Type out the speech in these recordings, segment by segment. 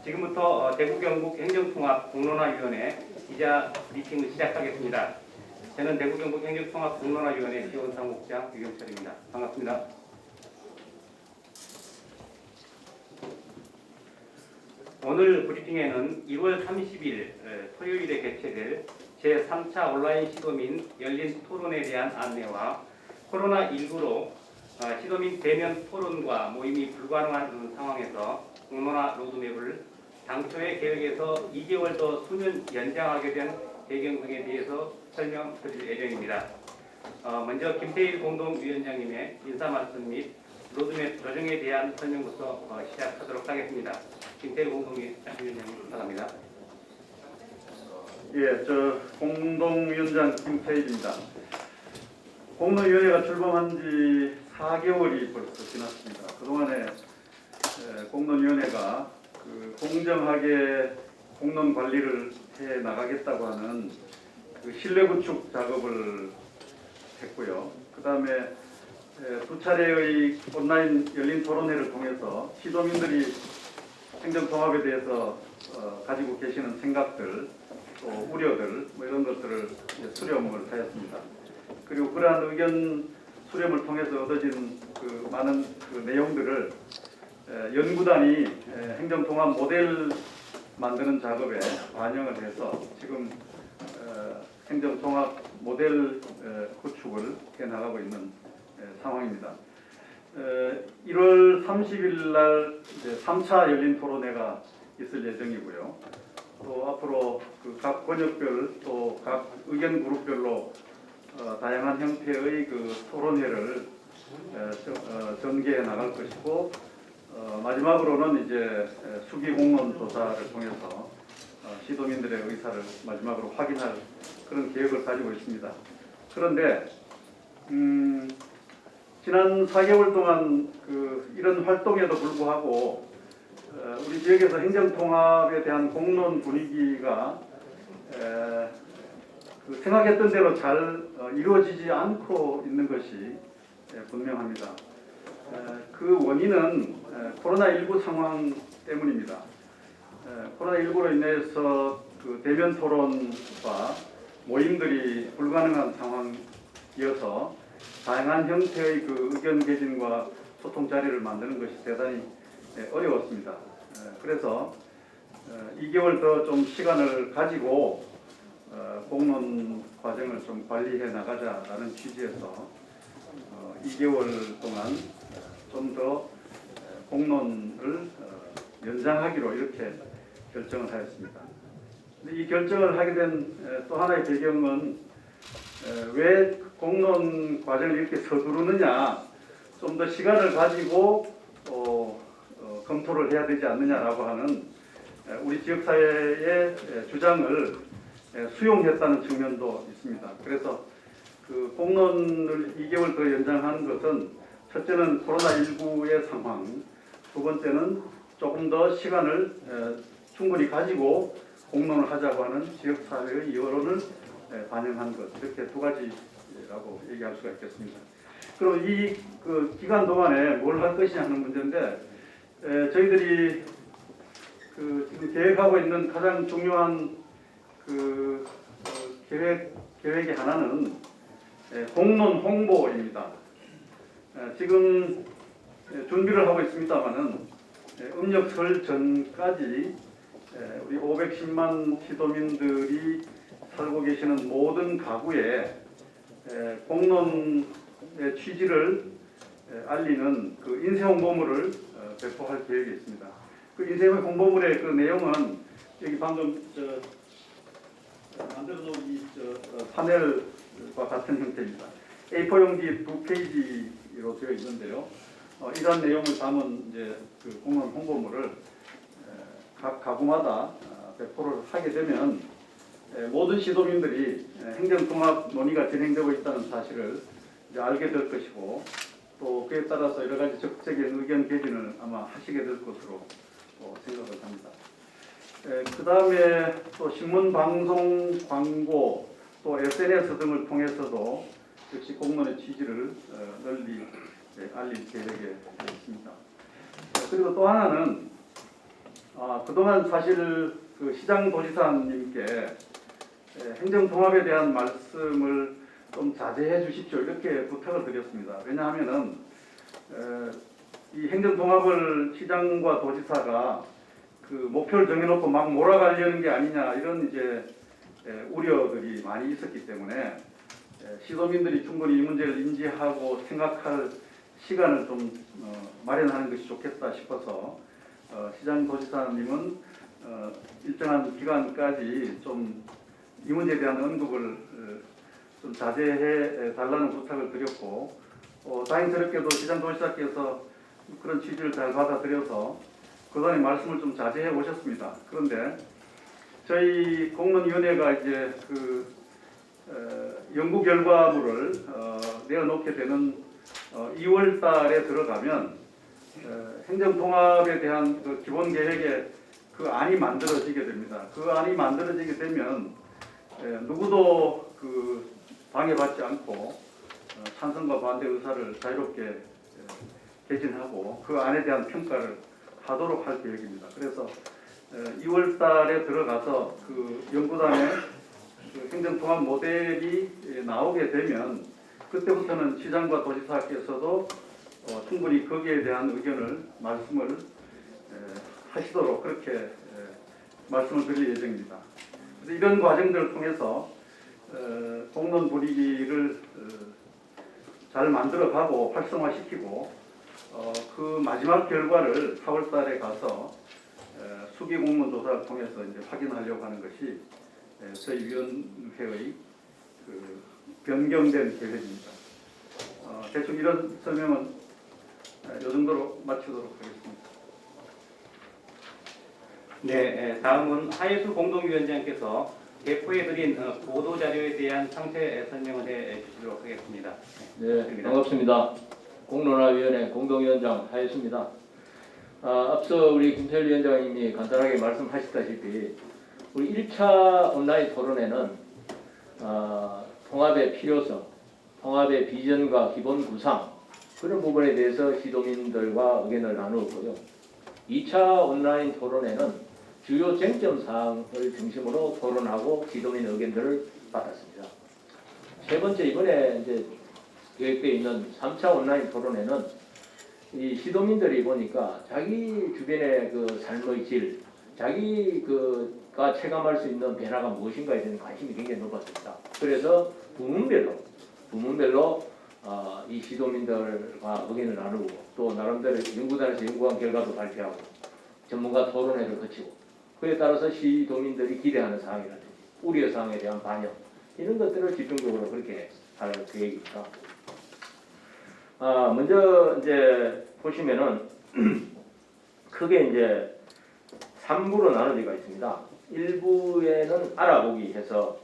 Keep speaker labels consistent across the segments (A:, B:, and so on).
A: 지금부터 대구 경북 행정통합 공론화위원회 기자 미팅을 시작하겠습니다. 저는 대구 경북 행정통합 공론화위원회 지원사무국장 유경철입니다. 반갑습니다. 오늘 브리핑에는 2월 30일 토요일에 개최될 제3차 온라인 시도민 열린 토론에 대한 안내와 코로나19로 시도민 대면 토론과 모임이 불가능한 상황에서 공론화 로드맵을 당초의 계획에서 2개월 더 수년 연장하게 된 배경 등에 대해서 설명드릴 예정입니다. 먼저 김태일 공동위원장님의 인사 말씀 및 로드맵 조정에 대한 설명부터 시작하도록 하겠습니다. 김태일 공동위원장님 부탁합니다.
B: 예, 저 공동위원장 김태일입니다. 공론위원회가 출범한 지 4개월이 벌써 지났습니다. 그동안에 공론위원회가 공정하게 공론 관리를 해 나가겠다고 하는 신뢰 구축 작업을 했고요. 그 다음에 두 차례의 온라인 열린 토론회를 통해서 시도민들이 행정통합에 대해서 가지고 계시는 생각들, 또 우려들 이런 것들을 수렴을 하였습니다. 그리고 그러한 의견 수렴을 통해서 얻어진 많은 내용들을 연구단이 행정통합 모델 만드는 작업에 반영을 해서 지금 행정통합 모델 구축을 해나가고 있는 상황입니다. 1월 30일 날 3차 열린 토론회가 있을 예정이고요. 또 앞으로 각 권역별 또 각 의견 그룹별로 다양한 형태의 토론회를 전개해 나갈 것이고 마지막으로는 이제 수기 공론 조사를 통해서 시도민들의 의사를 마지막으로 확인할 그런 계획을 가지고 있습니다. 그런데 지난 4개월 동안 이런 활동에도 불구하고 우리 지역에서 행정통합에 대한 공론 분위기가 생각했던 대로 잘 이루어지지 않고 있는 것이 분명합니다. 그 원인은 코로나19 상황 때문입니다. 코로나19로 인해서 대면 토론과 모임들이 불가능한 상황이어서 다양한 형태의 의견 개진과 소통 자리를 만드는 것이 대단히 어려웠습니다. 그래서 2개월 더 좀 시간을 가지고 공론 과정을 좀 관리해 나가자라는 취지에서 2개월 동안 좀 더 공론을 연장하기로 이렇게 결정을 하였습니다. 이 결정을 하게 된 또 하나의 배경은 왜 공론 과정을 이렇게 서두르느냐, 좀 더 시간을 가지고 검토를 해야 되지 않느냐라고 하는 우리 지역사회의 주장을 수용했다는 측면도 있습니다. 그래서 공론을 2개월 더 연장하는 것은 첫째는 코로나19의 상황, 두 번째는 조금 더 시간을 충분히 가지고 공론을 하자고 하는 지역사회의 여론을 반영한 것, 이렇게 두 가지라고 얘기할 수가 있겠습니다. 그럼 이 기간 동안에 뭘 할 것이냐는 문제인데 저희들이 지금 계획하고 있는 가장 중요한 계획의 하나는 공론 홍보입니다. 지금 준비를 하고 있습니다만은 음력설 전까지 우리 510만 시도민들이 살고 계시는 모든 가구에 공론의 취지를 알리는 인쇄 홍보물을 배포할 계획이 있습니다. 인쇄 홍보물의 내용은 여기 방금 만들어 놓은 파넬과 같은 형태입니다. A4 용지 2페이지로 되어 있는데요. 이런 내용을 담은 이제 공론 홍보물을 각 가구마다 배포를 하게 되면 모든 시도민들이 행정통합 논의가 진행되고 있다는 사실을 이제 알게 될 것이고, 또 그에 따라서 여러 가지 적극적인 의견 개진을 아마 하시게 될 것으로 생각을 합니다. 그 다음에 또 신문, 방송, 광고, 또 SNS 등을 통해서도 역시 공론의 취지를 널리 알릴 계획에 있습니다. 그리고 또 하나는 그동안 사실 그 시장도지사님께 행정통합에 대한 말씀을 좀 자제해 주십시오 이렇게 부탁을 드렸습니다. 왜냐하면은 이 행정통합을 시장과 도지사가 그 목표를 정해놓고 막 몰아가려는 게 아니냐 이런 이제 우려들이 많이 있었기 때문에 시도민들이 충분히 이 문제를 인지하고 생각할 시간을 좀 마련하는 것이 좋겠다 싶어서 시장도지사님은 일정한 기간까지 좀 이 문제에 대한 언급을 좀 자제해 달라는 부탁을 드렸고 다행스럽게도 시장도지사께서 그런 취지를 잘 받아들여서 그동안에 말씀을 좀 자제해 오셨습니다. 그런데 저희 공론위원회가 이제 그 연구 결과물을 내어놓게 되는 2월 달에 들어가면 행정통합에 대한 그 기본 계획에 그 안이 만들어지게 됩니다. 그 안이 만들어지게 되면 누구도 그 방해받지 않고 찬성과 반대 의사를 자유롭게 개진하고 그 안에 대한 평가를 하도록 할 계획입니다. 그래서 2월 달에 들어가서 그 연구단의 그 행정통합 모델이 나오게 되면 그때부터는 시장과 도지사께서도 충분히 거기에 대한 의견을 말씀을 하시도록 그렇게 말씀을 드릴 예정입니다. 이런 과정들을 통해서 공론 분위기를 잘 만들어가고 활성화시키고 그 마지막 결과를 4월 달에 가서 수기 공문 조사를 통해서 이제 확인하려고 하는 것이 저희 위원회의 그 변경된 계획입니다. 대충 이런 설명은 이 정도로 마치도록 하겠습니다.
A: 네, 다음은 하예수 공동위원장께서 배포해드린 보도자료에 대한 상세 설명을 해주시도록 하겠습니다.
C: 네, 반갑습니다. 공론화위원회 공동위원장 하예수입니다. 앞서 우리 김태일 위원장님이 간단하게 말씀하셨다시피 우리 1차 온라인 토론회는 통합의 필요성, 통합의 비전과 기본 구상 그런 부분에 대해서 시도민들과 의견을 나누었고요. 2차 온라인 토론회는 주요 쟁점 사항을 중심으로 토론하고 시도민 의견들을 받았습니다. 세 번째 이번에 이제 계획되어 있는 3차 온라인 토론회는 이 시도민들이 보니까 자기 주변의 그 삶의 질, 자기가 체감할 수 있는 변화가 무엇인가에 대한 관심이 굉장히 높았습니다. 그래서 부문별로 이 시도민들과 의견을 나누고 또 나름대로 연구단에서 연구한 결과도 발표하고 전문가 토론회를 거치고 그에 따라서 시도민들이 기대하는 사항이라든지 우려 사항에 대한 반영 이런 것들을 집중적으로 그렇게 할 계획입니다. 먼저 이제 보시면은 크게 이제 3부로 나눠지가 있습니다. 1부에는 알아보기 해서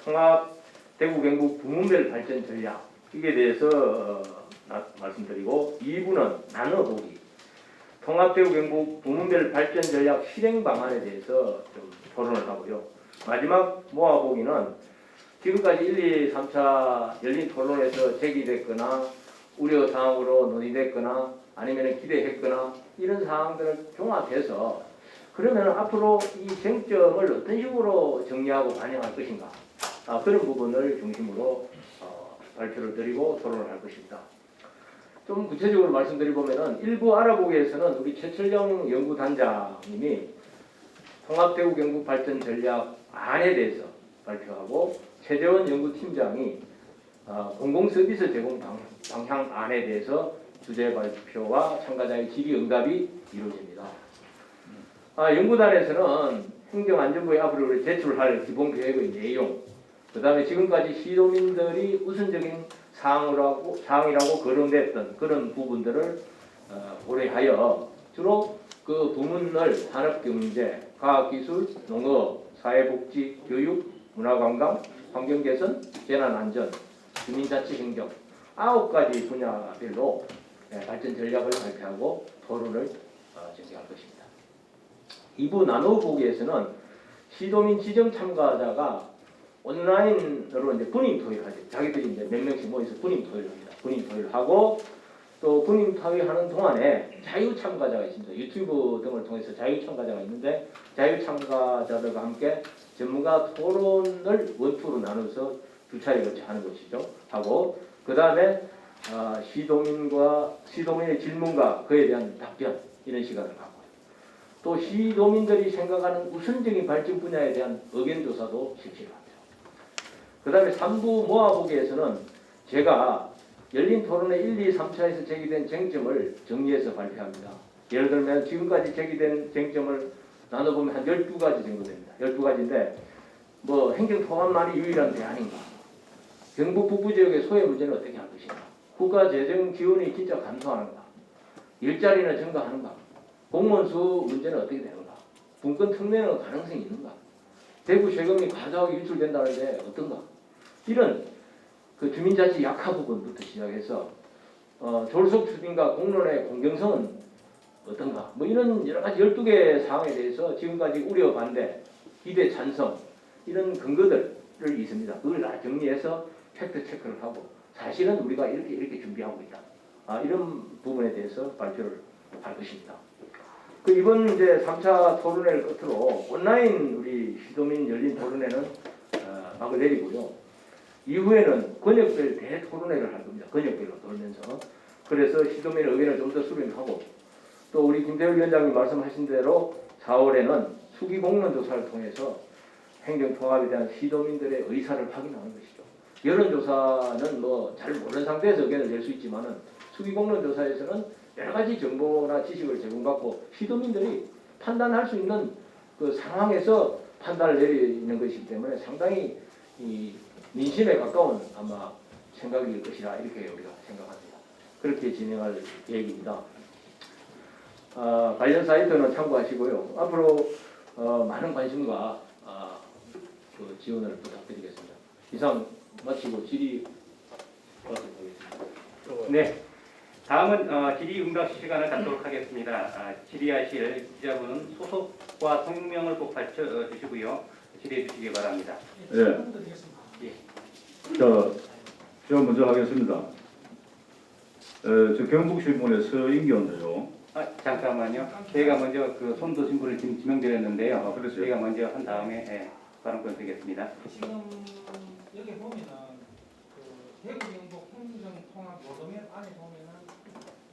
C: 통합 대구 경북 부문별 발전 전략 이게 대해서 말씀드리고 2부는 나눠보기 통합 대구 경북 부문별 발전 전략 실행 방안에 대해서 좀 토론을 하고요. 마지막 모아보기는 지금까지 1, 2, 3차 열린 토론에서 제기됐거나 우려 사항으로 논의됐거나 아니면 기대했거나 이런 사항들을 종합해서 그러면 앞으로 이 쟁점을 어떤 식으로 정리하고 반영할 것인가 그런 부분을 중심으로 발표를 드리고 토론을 할 것입니다. 좀 구체적으로 말씀드리보면은 일부 알아보기에서는 우리 최철영 연구단장님이 통합대구 경북 발전 전략 안에 대해서 발표하고 최재원 연구팀장이 공공서비스 제공 방향안에 대해서 주제 발표와 참가자의 질의응답이 이루어집니다. 연구단에서는 행정안전부에 앞으로 제출할 기본계획의 내용, 그 다음에 지금까지 시도민들이 우선적인 사항이라고 거론됐던 그런 부분들을 고려하여 주로 그 부문을 산업경제, 과학기술, 농업, 사회복지, 교육, 문화관광, 환경개선, 재난안전, 주민자치행정 9가지 분야별로 발전 전략을 발표하고 토론을 진행할 것입니다. 2부 나눠보기에서는 시도민 지정 참가자가 온라인으로 이제 분임 토의를 하죠. 자기들이 이제 몇 명씩 모여서 분임 토의를 합니다. 분임 토의를 하고 또 군인 타위하는 동안에 자유 참가자가 있습니다. 유튜브 등을 통해서 자유 참가자가 있는데 자유 참가자들과 함께 전문가 토론을 원투로 나눠서 두 차례 걸쳐 하는 것이죠. 하고 그 다음에 시도민의 질문과 그에 대한 답변 이런 시간을 갖고요. 또 시도민들이 생각하는 우선적인 발전 분야에 대한 의견 조사도 실시를 합니다. 그 다음에 3부 모아보기에서는 제가 열린 토론회 1, 2, 3차에서 제기된 쟁점을 정리해서 발표합니다. 예를 들면 지금까지 제기된 쟁점을 나눠보면 한 12가지 정도 됩니다. 12가지인데 뭐 행정통합만이 유일한 대안인가? 경북 북부 지역의 소외 문제는 어떻게 할 것인가? 국가 재정 지원이 진짜 감소하는가? 일자리는 증가하는가? 공무원 수 문제는 어떻게 되는가? 분권 특례는 가능성이 있는가? 대구 세금이 과도하게 유출된다는데 어떤가? 이런 그 주민자치 약화 부분부터 시작해서 졸속 추진과 공론의 공정성은 어떤가? 뭐 이런 여러 가지 12개의 사항에 대해서 지금까지 우려, 반대, 기대, 찬성 이런 근거들을 있습니다. 그걸 다 정리해서 팩트 체크를 하고 사실은 우리가 이렇게 준비하고 있다. 이런 부분에 대해서 발표를 할 것입니다. 그 이번 이제 3차 토론회를 끝으로 온라인 우리 시도민 열린 토론회는 막을 내리고요. 이후에는 권역별 대토론회를 할 겁니다. 권역별로 돌면서. 그래서 시도민의 의견을 좀 더 수렴하고 또 우리 김태우 위원장님 말씀하신 대로 4월에는 수기 공론 조사를 통해서 행정통합에 대한 시도민들의 의사를 확인하는 것이죠. 여론조사는 뭐 잘 모르는 상태에서 의견을 낼 수 있지만은 수기 공론 조사에서는 여러 가지 정보나 지식을 제공받고 시도민들이 판단할 수 있는 그 상황에서 판단을 내리는 것이기 때문에 상당히 이 민심에 가까운 아마 생각일 것이라 이렇게 우리가 생각합니다. 그렇게 진행할 계획입니다. 관련 사이트는 참고하시고요. 앞으로 많은 관심과 그 지원을 부탁드리겠습니다. 이상 마치고 질의 하겠습니다.
A: 네. 다음은 질의응답 시간을 갖도록 하겠습니다. 질의하실 기자분은 소속과 성명을 꼭 밝혀주시고요. 질의해 주시기 바랍니다.
B: 예. 제가 먼저 하겠습니다. 저 경북신문의 서인견이요.
A: 잠깐만요. 제가 먼저 그 손도 신분을 지명드렸는데요.
B: 그렇죠.
A: 제가 먼저 한 다음에 발언권 드리겠습니다.
D: 지금 여기 보면은 그 대구 경북 행정통합 노동면 안에 보면은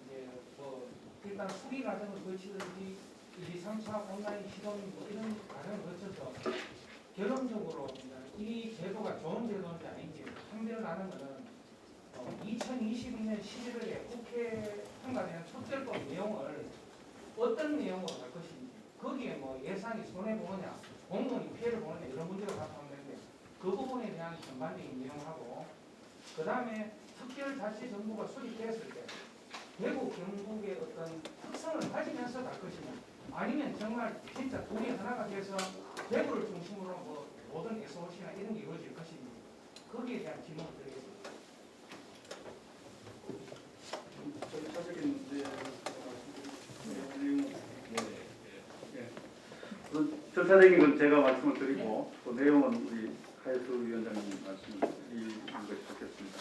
D: 이제 뭐 일단 수리 과정을 거치든지 1, 2, 3차 온라인 시도민 뭐 이런 과정을 거쳐서 결론적으로 이 제도가 좋은 제도인지 아닌지 판별을 하는 것은 2022년 11월에 국회 통과되는 특별법 내용을 어떤 내용으로 할 것인지 거기에 뭐 예산이 손해보느냐 공무원이 피해를 보느냐 이런 문제가 나타나는데 그 부분에 대한 전반적인 내용하고 그 다음에 특별자치정부가 수립됐을 때 대구 경북의 어떤 특성을 가지면서 갈 것이냐 아니면 정말 진짜 둘이 하나가 돼서 대구를 중심으로 뭐 모든 SOC나 이런 게 이루어질 것인지 거기에 대한 질문을 드리겠습니다.
B: 절차적인 절차적인 건 제가 말씀을 드리고 또 내용은 우리 하예수 위원장님 말씀을 드리는 것이 좋겠습니다.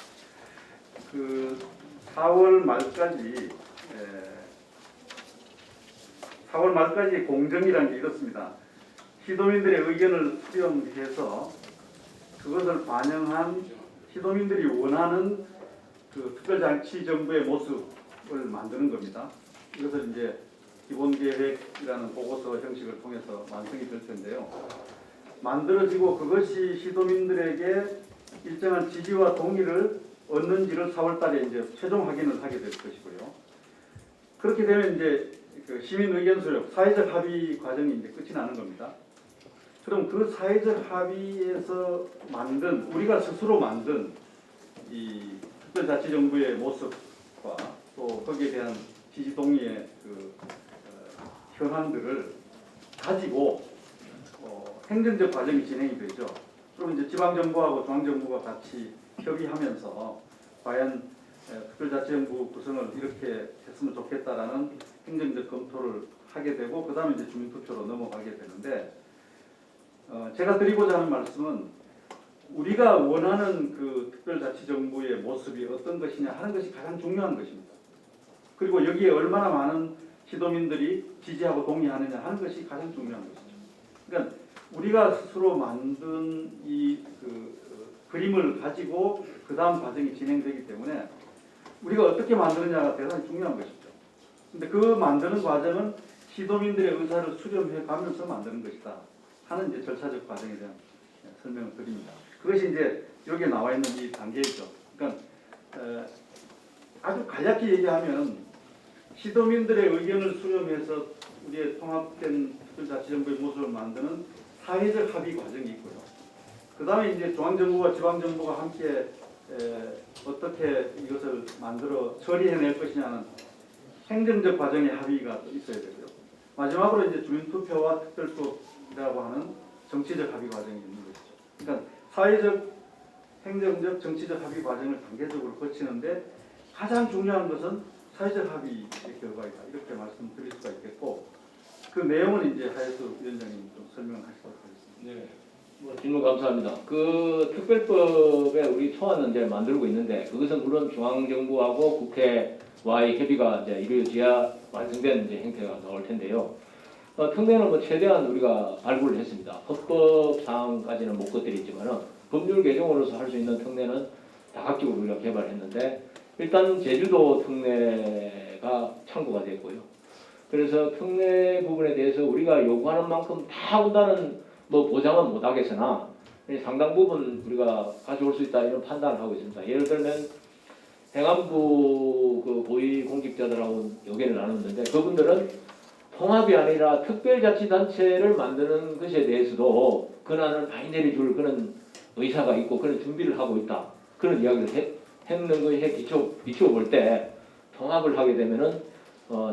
B: 그 4월 말까지 공정이라는 게 이렇습니다. 시도민들의 의견을 수렴해서 그것을 반영한 시도민들이 원하는 그 특별자치정부의 모습을 만드는 겁니다. 이것을 이제 기본계획이라는 보고서 형식을 통해서 완성이 될 텐데요. 만들어지고 그것이 시도민들에게 일정한 지지와 동의를 얻는지를 4월 달에 이제 최종 확인을 하게 될 것이고요. 그렇게 되면 이제 그 시민 의견 수렴, 사회적 합의 과정이 이제 끝이 나는 겁니다. 그럼 그 사회적 합의에서 만든, 우리가 스스로 만든 이 특별자치정부의 모습과 또 거기에 대한 지지 동의의 그 현황들을 가지고 행정적 과정이 진행이 되죠. 그럼 이제 지방정부하고 중앙정부가 같이 협의하면서 과연 특별자치정부 구성을 이렇게 했으면 좋겠다라는 행정적 검토를 하게 되고 그 다음에 이제 주민투표로 넘어가게 되는데 제가 드리고자 하는 말씀은 우리가 원하는 그 특별자치정부의 모습이 어떤 것이냐 하는 것이 가장 중요한 것입니다. 그리고 여기에 얼마나 많은 시도민들이 지지하고 동의하느냐 하는 것이 가장 중요한 것이죠. 그러니까 우리가 스스로 만든 이 그림을 가지고 그 다음 과정이 진행되기 때문에 우리가 어떻게 만드느냐가 대단히 중요한 것이죠. 근데 그 만드는 과정은 시도민들의 의사를 수렴해 가면서 만드는 것이다 하는 이제 절차적 과정에 대한 설명을 드립니다. 그것이 이제 여기에 나와 있는 이 단계이죠. 그러니까 아주 간략히 얘기하면 시도민들의 의견을 수렴해서 우리의 통합된 특별자치정부의 모습을 만드는 사회적 합의 과정이 있고요. 그 다음에 이제 중앙정부와 지방정부가 함께 어떻게 이것을 만들어 처리해낼 것이냐는 행정적 과정의 합의가 또 있어야 되고요. 마지막으로 이제 주민투표와 특별수업이라고 하는 정치적 합의 과정이 있는 것이죠. 그러니까 사회적, 행정적, 정치적 합의 과정을 단계적으로 거치는데 가장 중요한 것은 사회적 합의의 결과이다. 이렇게 말씀드릴 수가 있겠고 그 내용은 이제 하예수 위원장님 좀 설명하시도록 하겠습니다.
C: 네. 질문 감사합니다. 그 특별법에 우리 초안은 이제 만들고 있는데 그것은 물론 중앙정부하고 국회와의 협의가 이제 이루어져야 완성된 이제 형태가 나올 텐데요. 특례는 뭐 최대한 우리가 발굴을 했습니다. 헌법 사항까지는 못 것들이지만은 법률 개정으로서 할 수 있는 특례는 다각적으로 우리가 개발했는데 일단 제주도 특례가 참고가 됐고요. 그래서 특례 부분에 대해서 우리가 요구하는 만큼 다 한다는 뭐 보장은 못하겠으나 상당 부분 우리가 가져올 수 있다 이런 판단을 하고 있습니다. 예를 들면 행안부 그 고위공직자들하고 의견을 나눴는데 그분들은 통합이 아니라 특별자치단체를 만드는 것에 대해서도 권한을 많이 내려줄 그런 의사가 있고 그런 준비를 하고 있다. 그런 이야기를 했는 것에 비추어 볼 때 통합을 하게 되면은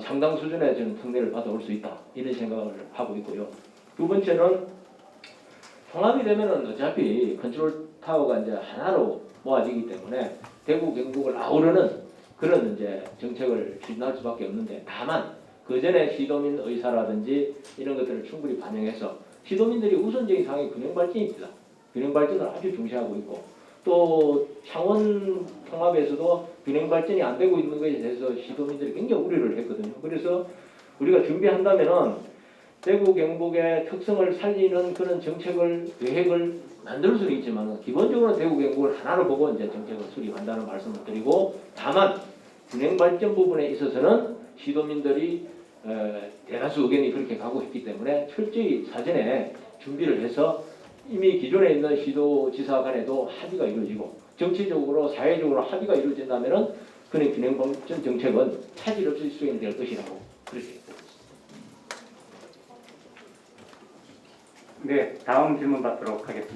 C: 상당 수준의 저는 특례를 받아올 수 있다. 이런 생각을 하고 있고요. 두 번째는 통합이 되면은 어차피 컨트롤 타워가 이제 하나로 모아지기 때문에 대구 경북을 아우르는 그런 이제 정책을 추진할 수밖에 없는데 다만 그 전에 시도민 의사라든지 이런 것들을 충분히 반영해서 시도민들이 우선적인 상황이 균형 발전입니다. 균형 발전을 아주 중시하고 있고 또 창원 통합에서도 균형 발전이 안 되고 있는 것에 대해서 시도민들이 굉장히 우려를 했거든요. 그래서 우리가 준비한다면은 대구 경북의 특성을 살리는 그런 정책을 계획을 만들 수는 있지만 기본적으로 대구 경북을 하나로 보고 이제 정책을 수립한다는 말씀을 드리고 다만 균형 발전 부분에 있어서는 시도민들이 대다수 의견이 그렇게 가고 있기 때문에 철저히 사전에 준비를 해서 이미 기존에 있는 시도지사 간에도 합의가 이루어지고 정치적으로 사회적으로 합의가 이루어진다면은 그런 균형 발전 정책은 차질 없이 수행될 것이라고 그렇게 보고 있습니다.
A: 네, 다음 질문 받도록 하겠습니다.